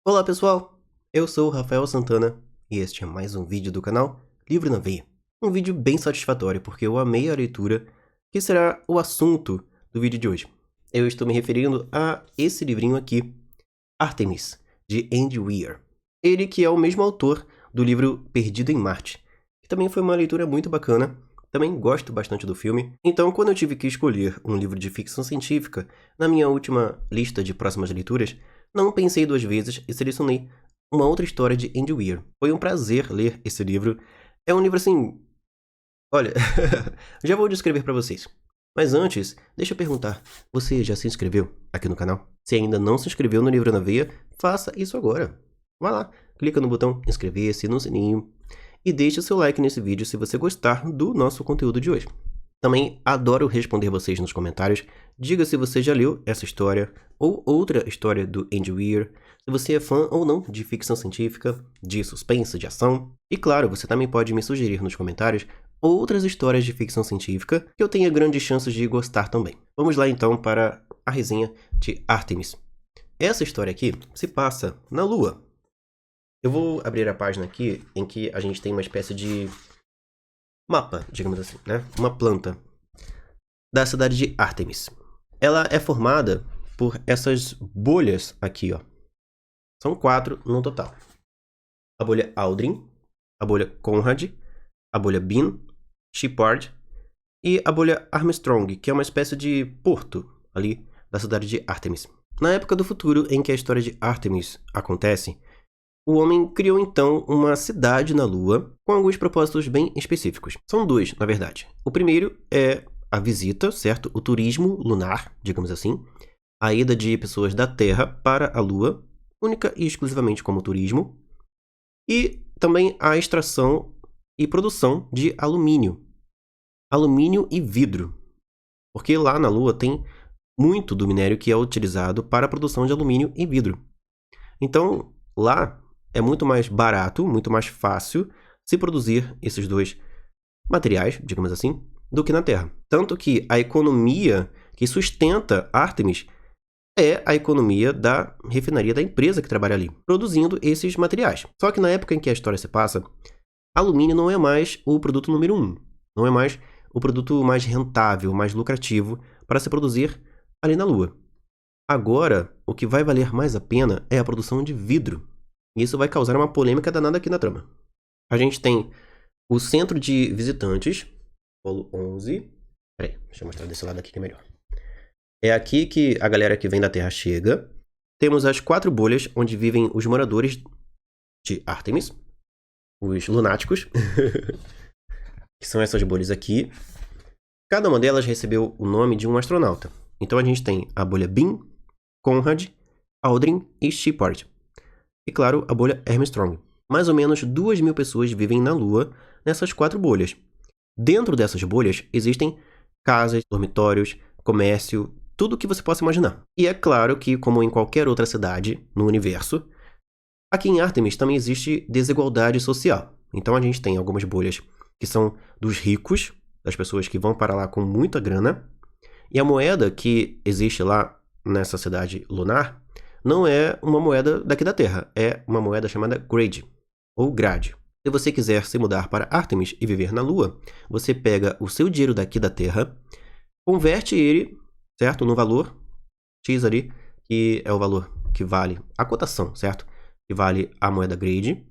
Olá pessoal, eu sou o Rafael Santana e este é mais um vídeo do canal Livro na Veia. Um vídeo bem satisfatório porque eu amei a leitura, que será o assunto do vídeo de hoje. Eu estou me referindo a esse livrinho aqui, Artemis, de Andy Weir. Ele que é o mesmo autor do livro Perdido em Marte, que também foi uma leitura muito bacana. Também gosto bastante do filme, então quando eu tive que escolher um livro de ficção científica na minha última lista de próximas leituras, não pensei duas vezes e selecionei uma outra história de Andy Weir. Foi um prazer ler esse livro. É um livro assim... Olha, já vou descrever para vocês. Mas antes, deixa eu perguntar, você já se inscreveu aqui no canal? Se ainda não se inscreveu no Livro na Veia, faça isso agora. Vai lá, clica no botão inscrever-se, no sininho e deixe o seu like nesse vídeo se você gostar do nosso conteúdo de hoje. Também adoro responder vocês nos comentários. Diga se você já leu essa história ou outra história do Andy Weir, se você é fã ou não de ficção científica, de suspense, de ação. E claro, você também pode me sugerir nos comentários outras histórias de ficção científica que eu tenha grandes chances de gostar também. Vamos lá então para a resenha de Artemis. Essa história aqui se passa na Lua. Eu vou abrir a página aqui em que a gente tem uma espécie de mapa, digamos assim, né? Uma planta da cidade de Artemis. Ela é formada por essas bolhas aqui, ó. São 4 no total. A bolha Aldrin, a bolha Conrad, a bolha Bean, Shepard e a bolha Armstrong, que é uma espécie de porto ali da cidade de Artemis. Na época do futuro em que a história de Artemis acontece, o homem criou então uma cidade na Lua com alguns propósitos bem específicos. São dois, na verdade. O primeiro é a visita, certo? O turismo lunar, digamos assim. A ida de pessoas da Terra para a Lua, única e exclusivamente como turismo. E também a extração e produção de alumínio. Alumínio e vidro. Porque lá na Lua tem muito do minério que é utilizado para a produção de alumínio e vidro. Então, lá é muito mais barato, muito mais fácil se produzir esses dois materiais, digamos assim, do que na Terra. Tanto que a economia que sustenta Artemis é a economia da refinaria da empresa que trabalha ali, produzindo esses materiais. Só que na época em que a história se passa, alumínio não é mais o produto número 1. Não é mais o produto mais rentável, mais lucrativo para se produzir ali na Lua. Agora, o que vai valer mais a pena é a produção de vidro. E isso vai causar uma polêmica danada aqui na trama. A gente tem o centro de visitantes, polo 11. Peraí, deixa eu mostrar desse lado aqui que é melhor. É aqui que a galera que vem da Terra chega. Temos as 4 bolhas onde vivem os moradores de Artemis, os lunáticos, que são essas bolhas aqui. Cada uma delas recebeu o nome de um astronauta. Então a gente tem a bolha Bean, Conrad, Aldrin e Shepard. E claro, a bolha Armstrong. Mais ou menos 2.000 pessoas vivem na Lua nessas 4 bolhas. Dentro dessas bolhas existem casas, dormitórios, comércio, tudo o que você possa imaginar. E é claro que, como em qualquer outra cidade no universo, aqui em Artemis também existe desigualdade social. Então a gente tem algumas bolhas que são dos ricos, das pessoas que vão para lá com muita grana, e a moeda que existe lá nessa cidade lunar não é uma moeda daqui da Terra, é uma moeda chamada Grade, ou Grade. Se você quiser se mudar para Artemis e viver na Lua, você pega o seu dinheiro daqui da Terra, converte ele, certo, no valor X ali, que é o valor que vale a cotação, certo? Que vale a moeda Grade.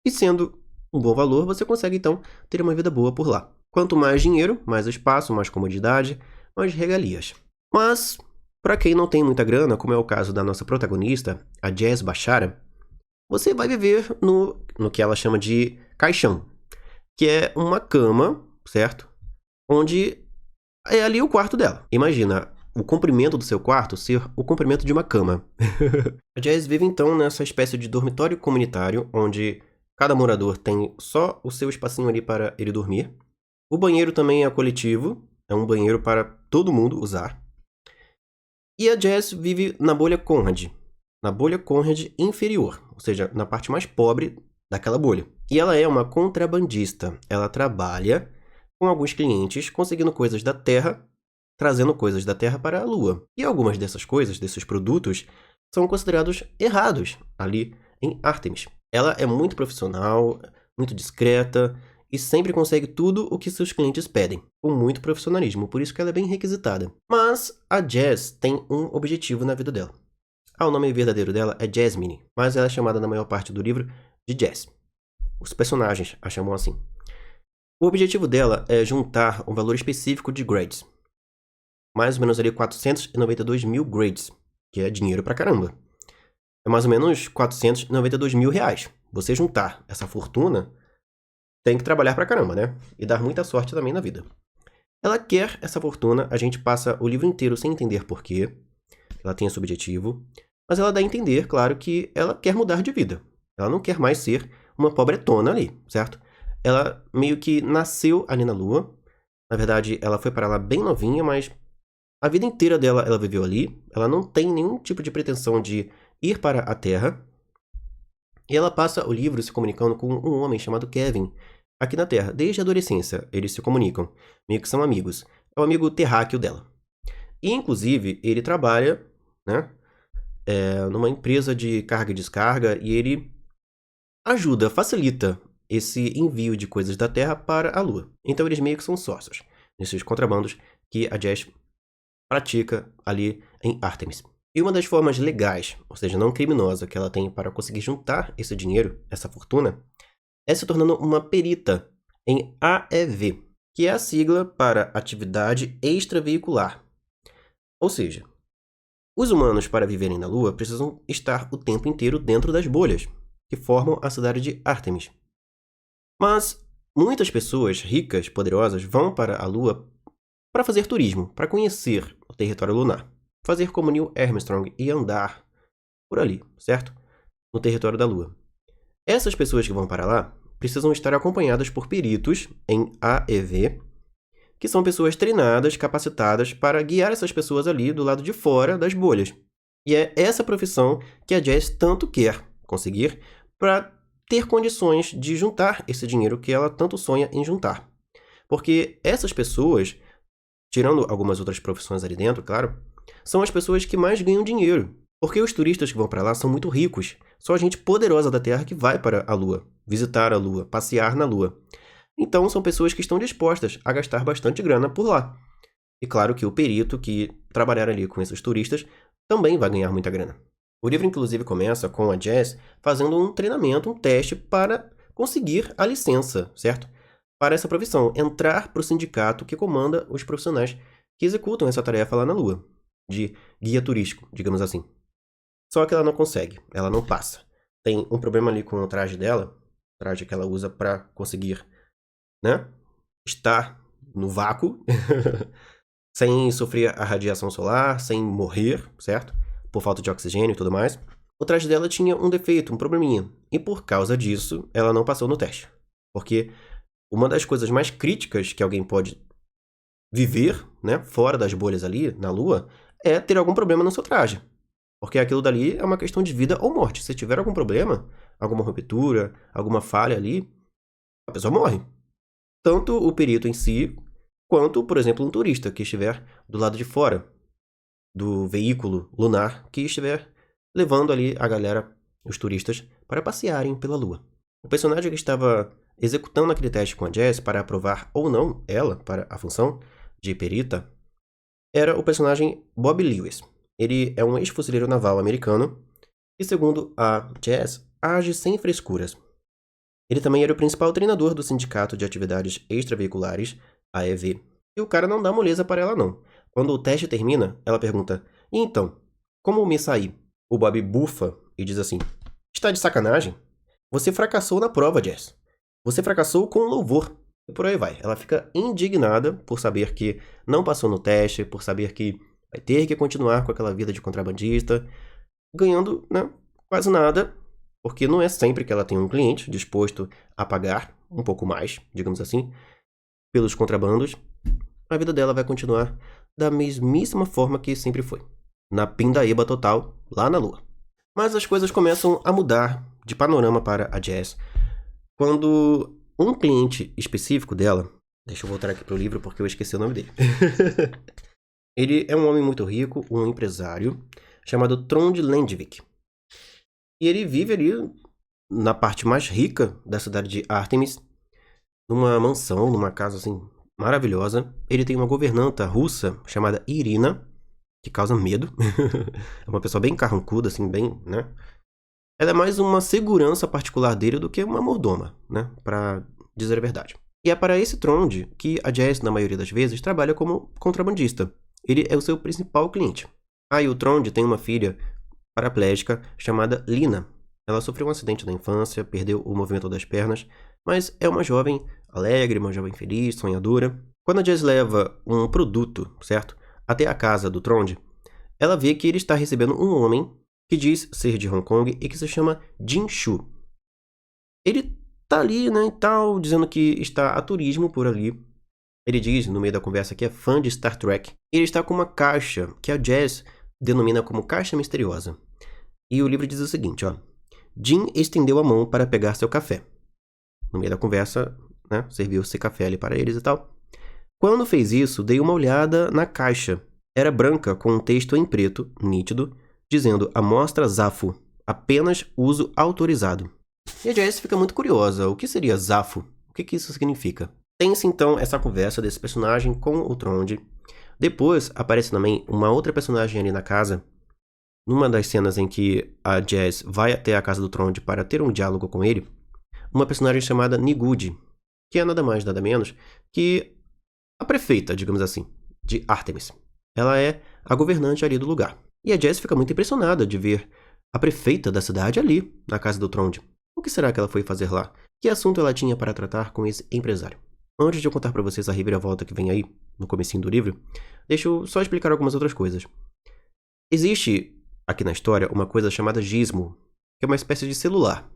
E sendo um bom valor, você consegue então ter uma vida boa por lá. Quanto mais dinheiro, mais espaço, mais comodidade, mais regalias. Mas para quem não tem muita grana, como é o caso da nossa protagonista, a Jazz Bashara, você vai viver no que ela chama de caixão, que é uma cama, certo? Onde é ali o quarto dela. Imagina o comprimento do seu quarto ser o comprimento de uma cama. A Jazz vive então nessa espécie de dormitório comunitário, onde cada morador tem só o seu espacinho ali para ele dormir. O banheiro também é coletivo, é um banheiro para todo mundo usar. E a Jazz vive na bolha Conrad inferior, ou seja, na parte mais pobre daquela bolha. E ela é uma contrabandista. Ela trabalha com alguns clientes, conseguindo coisas da Terra, trazendo coisas da Terra para a Lua. E algumas dessas coisas, desses produtos, são considerados errados ali em Artemis. Ela é muito profissional, muito discreta e sempre consegue tudo o que seus clientes pedem, com muito profissionalismo, por isso que ela é bem requisitada. Mas a Jazz tem um objetivo na vida dela. O nome verdadeiro dela é Jasmine, mas ela é chamada na maior parte do livro de Jazz. Os personagens a chamam assim. O objetivo dela é juntar um valor específico de grades. Mais ou menos ali 492 mil grades, que é dinheiro pra caramba. É mais ou menos 492 mil reais. Você juntar essa fortuna, tem que trabalhar pra caramba, né? E dar muita sorte também na vida. Ela quer essa fortuna, a gente passa o livro inteiro sem entender porquê. Ela tem esse objetivo. Mas ela dá a entender, claro, que ela quer mudar de vida. Ela não quer mais ser uma pobretona ali, certo? Ela meio que nasceu ali na Lua. Na verdade, ela foi para lá bem novinha, mas a vida inteira dela ela viveu ali. Ela não tem nenhum tipo de pretensão de ir para a Terra. E ela passa o livro se comunicando com um homem chamado Kevin, aqui na Terra. Desde a adolescência, eles se comunicam. Meio que são amigos. É o amigo terráqueo dela. E, inclusive, ele trabalha, né, numa empresa de carga e descarga e ele ajuda, facilita esse envio de coisas da Terra para a Lua. Então eles meio que são sócios nesses contrabandos que a Jazz pratica ali em Artemis. E uma das formas legais, ou seja, não criminosa, que ela tem para conseguir juntar esse dinheiro, essa fortuna, é se tornando uma perita em AEV, que é a sigla para Atividade Extraveicular. Ou seja, os humanos, para viverem na Lua, precisam estar o tempo inteiro dentro das bolhas, que formam a cidade de Artemis. Mas muitas pessoas ricas, poderosas, vão para a Lua para fazer turismo, para conhecer o território lunar, fazer como Neil Armstrong e andar por ali, certo? No território da Lua. Essas pessoas que vão para lá precisam estar acompanhadas por peritos em AEV, que são pessoas treinadas, capacitadas para guiar essas pessoas ali do lado de fora das bolhas. E é essa profissão que a Jazz tanto quer conseguir para ter condições de juntar esse dinheiro que ela tanto sonha em juntar. Porque essas pessoas, tirando algumas outras profissões ali dentro, claro, são as pessoas que mais ganham dinheiro. Porque os turistas que vão para lá são muito ricos. Só a gente poderosa da Terra que vai para a Lua, visitar a Lua, passear na Lua. Então, são pessoas que estão dispostas a gastar bastante grana por lá. E claro que o perito que trabalhar ali com esses turistas também vai ganhar muita grana. O livro, inclusive, começa com a Jazz fazendo um treinamento, um teste para conseguir a licença, certo? Para essa profissão, entrar para o sindicato que comanda os profissionais que executam essa tarefa lá na Lua, de guia turístico, digamos assim. Só que ela não consegue, ela não passa. Tem um problema ali com o traje dela, o traje que ela usa para conseguir, né, estar no vácuo, sem sofrer a radiação solar, sem morrer, certo? Por falta de oxigênio e tudo mais. O traje dela tinha um defeito, um probleminha. E por causa disso, ela não passou no teste. Porque uma das coisas mais críticas que alguém pode viver, né, fora das bolhas ali, na Lua, é ter algum problema no seu traje. Porque aquilo dali é uma questão de vida ou morte. Se tiver algum problema, alguma ruptura, alguma falha ali, a pessoa morre. Tanto o perito em si, quanto, por exemplo, um turista que estiver do lado de fora do veículo lunar que estiver levando ali a galera, os turistas, para passearem pela Lua. O personagem que estava executando aquele teste com a Jazz para aprovar ou não ela para a função de perita era o personagem Bob Lewis. Ele é um ex-fuzileiro naval americano e, segundo a Jazz, age sem frescuras. Ele também era o principal treinador do Sindicato de Atividades Extraveiculares, AEV. E o cara não dá moleza para ela, não. Quando o teste termina, ela pergunta: "E então, como me saí?" O Bob bufa e diz assim: "Está de sacanagem? Você fracassou na prova, Jazz. Você fracassou com louvor." E por aí vai. Ela fica indignada por saber que não passou no teste, por saber que vai ter que continuar com aquela vida de contrabandista, ganhando, né, quase nada, porque não é sempre que ela tem um cliente disposto a pagar um pouco mais, digamos assim, pelos contrabandos. A vida dela vai continuar da mesmíssima forma que sempre foi, na pindaíba total, lá na Lua. Mas as coisas começam a mudar de panorama para a Jazz quando um cliente específico dela, deixa eu voltar aqui para o livro porque eu esqueci o nome dele. Ele é um homem muito rico, um empresário, chamado Trond Landvik. E ele vive ali na parte mais rica da cidade de Artemis, numa mansão, numa casa assim maravilhosa. Ele tem uma governanta russa chamada Irina, que causa medo. É uma pessoa bem carrancuda, assim, bem, né? Ela é mais uma segurança particular dele do que uma mordoma, né? Pra dizer a verdade. E é para esse Trond que a Jess, na maioria das vezes, trabalha como contrabandista. Ele é o seu principal cliente. E o Trond tem uma filha paraplégica chamada Lina. Ela sofreu um acidente na infância, perdeu o movimento das pernas, mas é uma jovem alegre, uma jovem feliz, sonhadora. Quando a Jess leva um produto, certo, até a casa do Trond, ela vê que ele está recebendo um homem que diz ser de Hong Kong e que se chama Jin Shu. Ele tá ali, né, e tal, dizendo que está a turismo por ali. Ele diz, no meio da conversa, que é fã de Star Trek. E ele está com uma caixa que a Jess denomina como caixa misteriosa. E o livro diz o seguinte, ó. Jin estendeu a mão para pegar seu café. No meio da conversa, né, serviu-se café ali para eles e tal. Quando fez isso, dei uma olhada na caixa. Era branca com um texto em preto, nítido, dizendo amostra Zafo, apenas uso autorizado. E a Jess fica muito curiosa. O que seria Zafo? O que isso significa? Tem-se então essa conversa desse personagem com o Trond. Depois aparece também uma outra personagem ali na casa. Numa das cenas em que a Jess vai até a casa do Trond para ter um diálogo com ele, uma personagem chamada Nigud, que é nada mais nada menos que a prefeita, digamos assim, de Artemis. Ela é a governante ali do lugar. E a Jess fica muito impressionada de ver a prefeita da cidade ali, na casa do Trond. O que será que ela foi fazer lá? Que assunto ela tinha para tratar com esse empresário? Antes de eu contar para vocês a reviravolta que vem aí, no comecinho do livro, deixa eu só explicar algumas outras coisas. Existe aqui na história uma coisa chamada gizmo, que é uma espécie de celular.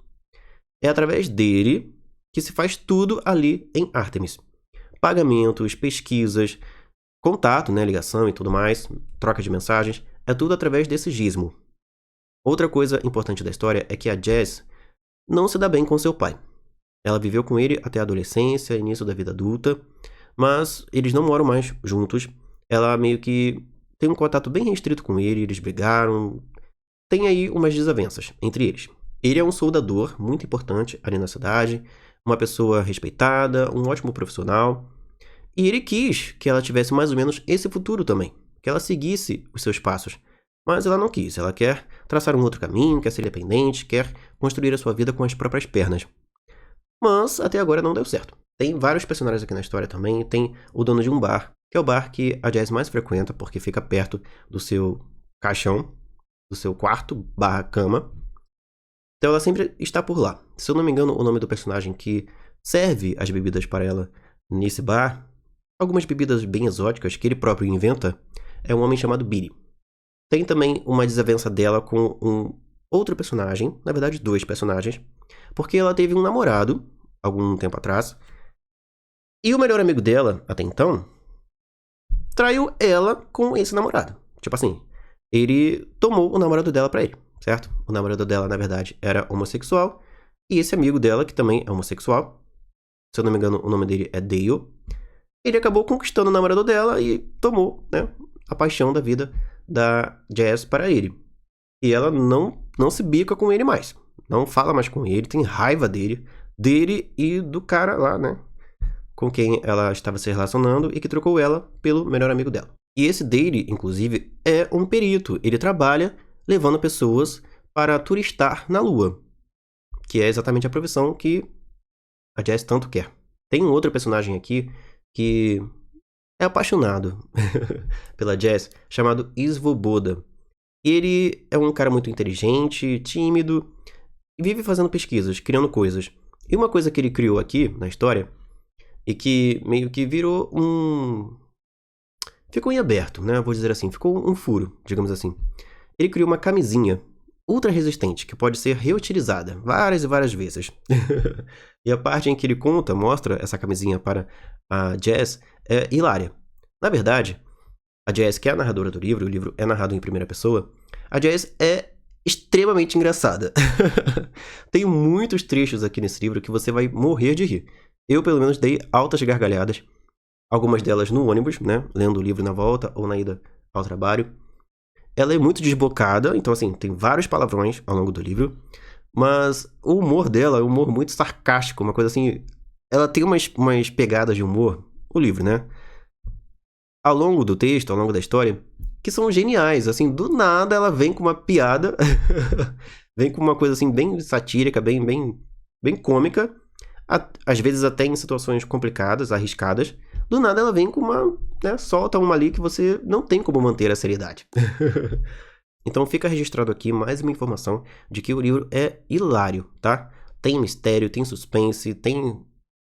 É através dele que se faz tudo ali em Artemis. Pagamentos, pesquisas, contato, né, ligação e tudo mais, troca de mensagens, é tudo através desse gizmo. Outra coisa importante da história é que a Jess não se dá bem com seu pai. Ela viveu com ele até a adolescência, início da vida adulta, mas eles não moram mais juntos. Ela meio que tem um contato bem restrito com ele, eles brigaram. Tem aí umas desavenças entre eles. Ele é um soldador muito importante ali na cidade, uma pessoa respeitada, um ótimo profissional. E ele quis que ela tivesse mais ou menos esse futuro também, que ela seguisse os seus passos. Mas ela não quis, ela quer traçar um outro caminho, quer ser independente, quer construir a sua vida com as próprias pernas. Mas até agora não deu certo. Tem vários personagens aqui na história também. Tem o dono de um bar, que é o bar que a Jess mais frequenta, porque fica perto do seu caixão, do seu quarto barra cama. Então ela sempre está por lá. Se eu não me engano, o nome do personagem que serve as bebidas para ela nesse bar, algumas bebidas bem exóticas que ele próprio inventa, é um homem chamado Billy. Tem também uma desavença dela com um outro personagem, na verdade dois personagens, porque ela teve um namorado, algum tempo atrás, e o melhor amigo dela, até então, traiu ela com esse namorado. Tipo assim, ele tomou o namorado dela pra ele, certo? O namorado dela, na verdade, era homossexual, e esse amigo dela, que também é homossexual, se eu não me engano, o nome dele é Dale, ele acabou conquistando o namorado dela e tomou, né, a paixão da vida da Jess para ele. E ela não se bica com ele mais. Não fala mais com ele, tem raiva dele e do cara lá, né, com quem ela estava se relacionando e que trocou ela pelo melhor amigo dela. E esse dele, inclusive, é um perito. Ele trabalha levando pessoas para turistar na Lua, que é exatamente a profissão que a Jess tanto quer. Tem um outro personagem aqui que é apaixonado pela Jess, chamado Svoboda. Ele é um cara muito inteligente, tímido, e vive fazendo pesquisas, criando coisas. E uma coisa que ele criou aqui na história, e que meio que virou ficou em aberto, né? Vou dizer assim, ficou um furo, digamos assim. Ele criou uma camisinha ultra resistente, que pode ser reutilizada várias e várias vezes. E a parte em que ele mostra essa camisinha para a Jess, é hilária. Na verdade, a Jess, que é a narradora do livro, o livro é narrado em primeira pessoa, a Jess é extremamente engraçada. Tem muitos trechos aqui nesse livro que você vai morrer de rir. Eu, pelo menos, dei altas gargalhadas, algumas delas no ônibus, né, lendo o livro na volta ou na ida ao trabalho. Ela é muito desbocada, então assim, tem vários palavrões ao longo do livro, mas o humor dela é um humor muito sarcástico, uma coisa assim... Ela tem umas pegadas de humor, o livro, né? Ao longo do texto, ao longo da história, que são geniais, assim, do nada ela vem com uma piada, vem com uma coisa assim bem satírica, bem cômica, às vezes até em situações complicadas, arriscadas. Do nada ela vem com uma, né, solta uma ali que você não tem como manter a seriedade. Então fica registrado aqui mais uma informação de que o livro é hilário, tá? Tem mistério, tem suspense, tem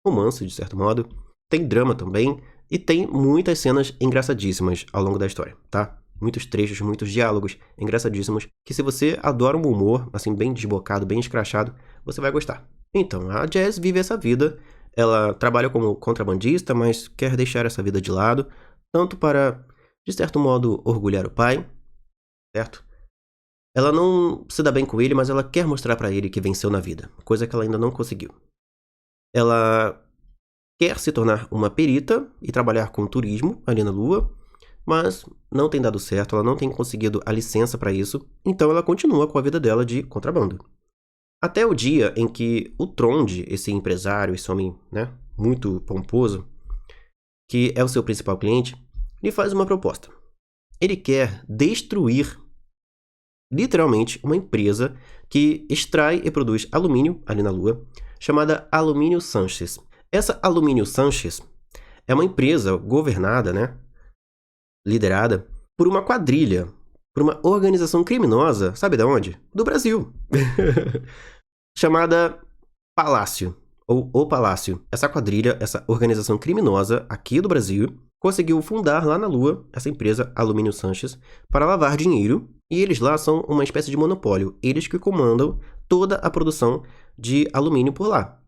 romance, de certo modo, tem drama também, e tem muitas cenas engraçadíssimas ao longo da história, tá? Muitos trechos, muitos diálogos engraçadíssimos, que se você adora um humor, assim, bem desbocado, bem escrachado, você vai gostar. Então, a Jazz vive essa vida, ela trabalha como contrabandista, mas quer deixar essa vida de lado, tanto para, de certo modo, orgulhar o pai, certo? Ela não se dá bem com ele, mas ela quer mostrar para ele que venceu na vida, coisa que ela ainda não conseguiu. Ela quer se tornar uma perita e trabalhar com turismo ali na Lua, mas não tem dado certo, ela não tem conseguido a licença para isso, então ela continua com a vida dela de contrabando. Até o dia em que o Trond, esse empresário, esse homem, né, muito pomposo, que é o seu principal cliente, lhe faz uma proposta. Ele quer destruir, literalmente, uma empresa que extrai e produz alumínio ali na Lua, chamada Alumínio Sanches. Essa Alumínio Sanches é uma empresa governada, né, liderada por uma quadrilha, por uma organização criminosa, sabe de onde? Do Brasil. Chamada Palácio, ou O Palácio. Essa quadrilha, essa organização criminosa aqui do Brasil, conseguiu fundar lá na Lua essa empresa Alumínio Sanches para lavar dinheiro, e eles lá são uma espécie de monopólio, eles que comandam toda a produção de alumínio por lá.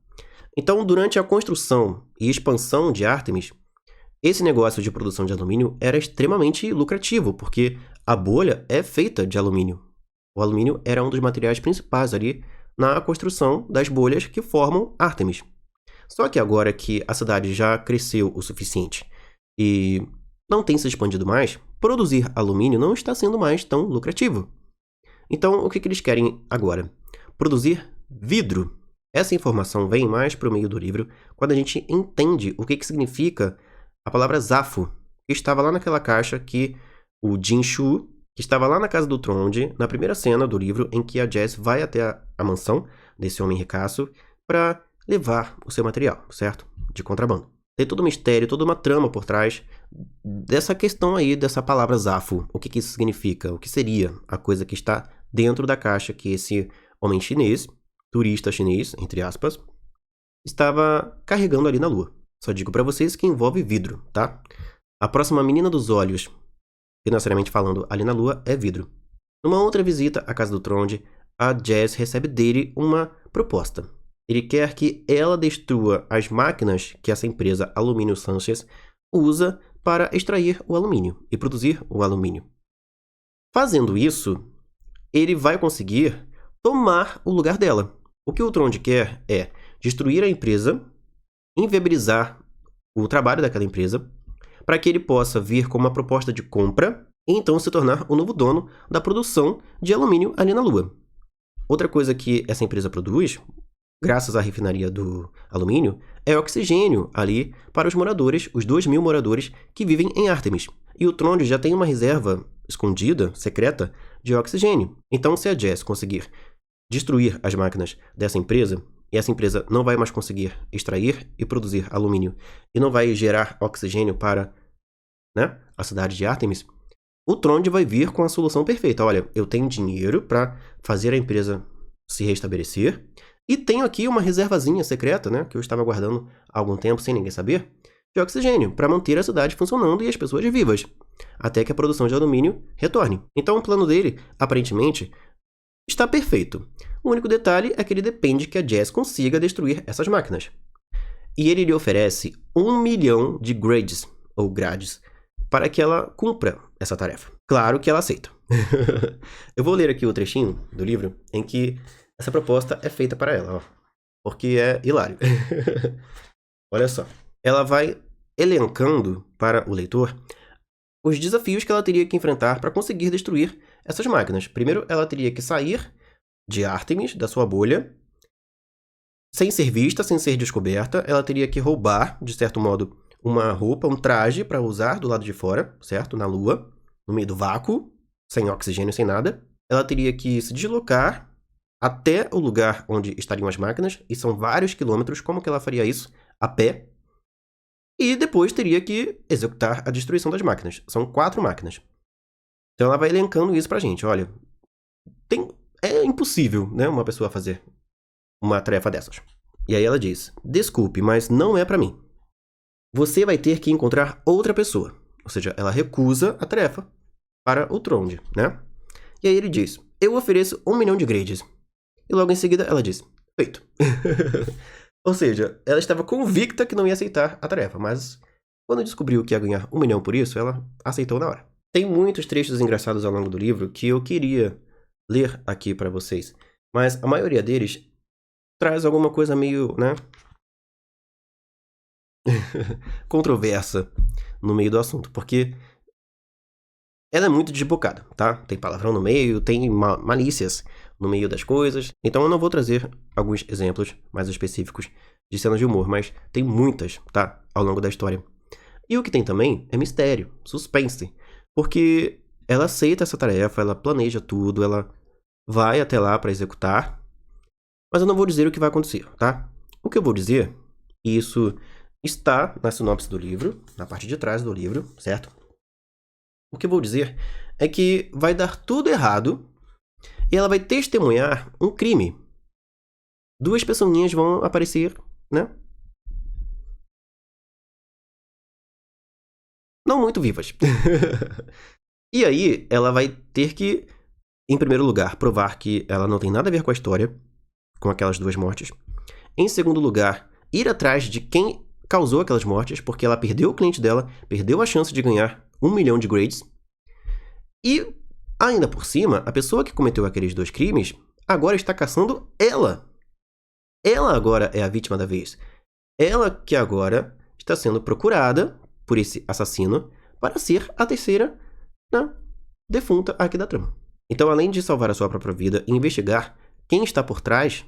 Então, durante a construção e expansão de Ártemis, esse negócio de produção de alumínio era extremamente lucrativo, porque a bolha é feita de alumínio. O alumínio era um dos materiais principais ali na construção das bolhas que formam Ártemis. Só que agora que a cidade já cresceu o suficiente e não tem se expandido mais, produzir alumínio não está sendo mais tão lucrativo. Então, o que eles querem agora? Produzir vidro. Essa informação vem mais para o meio do livro quando a gente entende o que significa a palavra Zafo, que estava lá naquela caixa que o Jinshu, que estava lá na casa do Trond, na primeira cena do livro, em que a Jazz vai até a mansão desse homem ricaço para levar o seu material, certo? De contrabando. Tem todo um mistério, toda uma trama por trás dessa questão aí, dessa palavra Zafo. O que isso significa? O que seria a coisa que está dentro da caixa que esse homem chinês, turista chinês, entre aspas, estava carregando ali na Lua. Só digo para vocês que envolve vidro, tá? A próxima menina dos olhos, financeiramente falando, ali na Lua, é vidro. Numa outra visita à casa do Trond, a Jazz recebe dele uma proposta. Ele quer que ela destrua as máquinas que essa empresa Alumínio Sanches usa para extrair o alumínio e produzir o alumínio. Fazendo isso, ele vai conseguir tomar o lugar dela. O que o Trond quer é destruir a empresa, inviabilizar o trabalho daquela empresa, para que ele possa vir com uma proposta de compra e então se tornar o novo dono da produção de alumínio ali na Lua. Outra coisa que essa empresa produz, graças à refinaria do alumínio, é oxigênio ali para os moradores, os 2.000 moradores que vivem em Ártemis. E o Trond já tem uma reserva escondida, secreta, de oxigênio. Então, se a Jazz conseguir destruir as máquinas dessa empresa, e essa empresa não vai mais conseguir extrair e produzir alumínio, e não vai gerar oxigênio para, né, a cidade de Ártemis, o Trond vai vir com a solução perfeita. Olha, eu tenho dinheiro para fazer a empresa se restabelecer, e tenho aqui uma reservazinha secreta, né, que eu estava guardando há algum tempo sem ninguém saber, de oxigênio, para manter a cidade funcionando e as pessoas vivas, até que a produção de alumínio retorne. Então o plano dele, aparentemente, está perfeito. O único detalhe é que ele depende que a Jazz consiga destruir essas máquinas. E ele lhe oferece 1 milhão de grades, ou grades, para que ela cumpra essa tarefa. Claro que ela aceita. Eu vou ler aqui o trechinho do livro em que essa proposta é feita para ela, ó, porque é hilário. Olha só. Ela vai elencando para o leitor os desafios que ela teria que enfrentar para conseguir destruir essas máquinas. Primeiro, ela teria que sair de Artemis, da sua bolha, sem ser vista, sem ser descoberta. Ela teria que roubar, de certo modo, uma roupa, um traje para usar do lado de fora, certo? Na Lua, no meio do vácuo, sem oxigênio, sem nada. Ela teria que se deslocar até o lugar onde estariam as máquinas, e são vários quilômetros. Como que ela faria isso? A pé. E depois teria que executar a destruição das máquinas. São 4 máquinas. Então ela vai elencando isso pra gente. Olha, é impossível, né, uma pessoa fazer uma tarefa dessas. E aí ela diz: desculpe, mas não é pra mim. Você vai ter que encontrar outra pessoa. Ou seja, ela recusa a tarefa para o Trond, né? E aí ele diz: eu ofereço 1 milhão de grades. E logo em seguida ela diz: feito. Ou seja, ela estava convicta que não ia aceitar a tarefa, mas quando descobriu que ia ganhar 1 milhão por isso, ela aceitou na hora. Tem muitos trechos engraçados ao longo do livro que eu queria ler aqui para vocês, mas a maioria deles traz alguma coisa meio, né, controversa no meio do assunto, porque ela é muito desbocada, tá? Tem palavrão no meio, tem malícias no meio das coisas. Então eu não vou trazer alguns exemplos mais específicos de cenas de humor, mas tem muitas, tá? Ao longo da história. E o que tem também é mistério, suspense. Porque ela aceita essa tarefa, ela planeja tudo, ela vai até lá para executar. Mas eu não vou dizer o que vai acontecer, tá? O que eu vou dizer, e isso está na sinopse do livro, na parte de trás do livro, certo? O que eu vou dizer é que vai dar tudo errado e ela vai testemunhar um crime. 2 pessoinhas vão aparecer, né? Não muito vivas. E aí, ela vai ter que, em primeiro lugar, provar que ela não tem nada a ver com a história, com aquelas 2 mortes. Em segundo lugar, ir atrás de quem causou aquelas mortes, porque ela perdeu o cliente dela, perdeu a chance de ganhar 1 milhão de grades. E, ainda por cima, a pessoa que cometeu aqueles 2 crimes agora está caçando ela. Ela agora é a vítima da vez. Ela que agora está sendo procurada por esse assassino para ser a terceira, né, defunta aqui da trama. Então, além de salvar a sua própria vida e investigar quem está por trás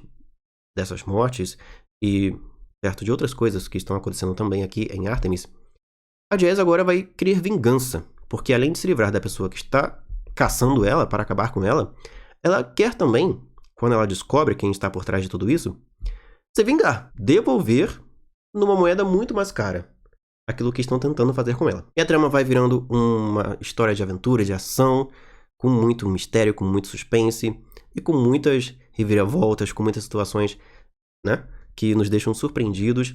dessas mortes e perto de outras coisas que estão acontecendo também aqui em Artemis, a Jazz agora vai querer vingança, porque além de se livrar da pessoa que está caçando ela para acabar com ela, ela quer também, quando ela descobre quem está por trás de tudo isso, se vingar, devolver numa moeda muito mais cara aquilo que estão tentando fazer com ela. E a trama vai virando uma história de aventura, de ação, com muito mistério, com muito suspense e com muitas reviravoltas, com muitas situações, né, que nos deixam surpreendidos.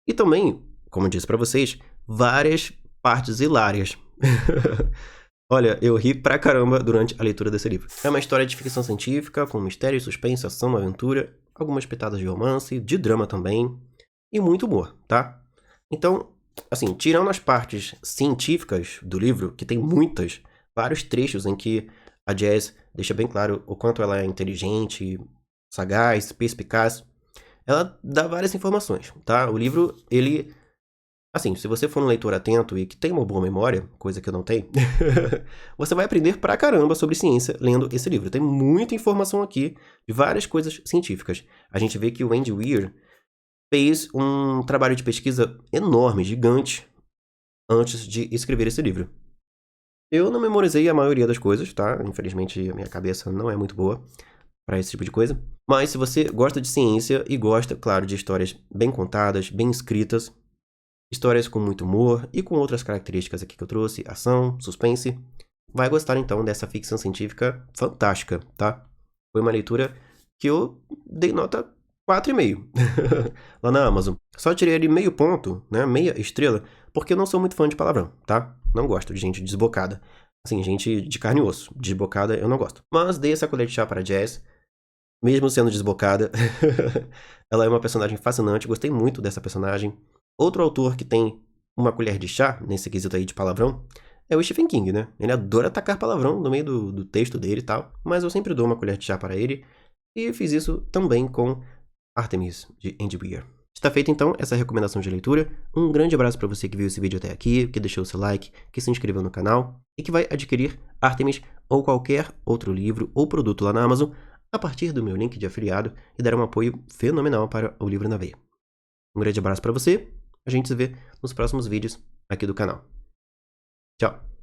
E também, como eu disse pra vocês, várias partes hilárias. Olha, eu ri pra caramba durante a leitura desse livro. É uma história de ficção científica, com mistério, suspense, ação, aventura, algumas pitadas de romance, de drama também, e muito humor, tá? Então, assim, tirando as partes científicas do livro, que tem muitas, vários trechos em que a Jazz deixa bem claro o quanto ela é inteligente, sagaz, perspicaz, ela dá várias informações, tá? O livro, ele... Assim, se você for um leitor atento e que tem uma boa memória, coisa que eu não tenho, você vai aprender pra caramba sobre ciência lendo esse livro. Tem muita informação aqui de várias coisas científicas. A gente vê que o Andy Weir fez um trabalho de pesquisa enorme, gigante, antes de escrever esse livro. Eu não memorizei a maioria das coisas, tá? Infelizmente, a minha cabeça não é muito boa para esse tipo de coisa. Mas se você gosta de ciência e gosta, claro, de histórias bem contadas, bem escritas, histórias com muito humor e com outras características aqui que eu trouxe, ação, suspense, vai gostar então dessa ficção científica fantástica, tá? Foi uma leitura que eu dei nota 4,5 lá na Amazon. Só tirei ali meio ponto, né, meia estrela, porque eu não sou muito fã de palavrão, tá? Não gosto de gente desbocada. Assim, gente de carne e osso. Desbocada eu não gosto. Mas dei essa colher de chá para Jazz, mesmo sendo desbocada. Ela é uma personagem fascinante, gostei muito dessa personagem. Outro autor que tem uma colher de chá, nesse quesito aí de palavrão, é o Stephen King, né? Ele adora atacar palavrão no meio do texto dele e tal, mas eu sempre dou uma colher de chá para ele, e fiz isso também com Artemis, de Andy Weir. Está feita então essa recomendação de leitura. Um grande abraço para você que viu esse vídeo até aqui, que deixou o seu like, que se inscreveu no canal e que vai adquirir Artemis ou qualquer outro livro ou produto lá na Amazon a partir do meu link de afiliado e dar um apoio fenomenal para o Livro na Veia. Um grande abraço para você, a gente se vê nos próximos vídeos aqui do canal. Tchau!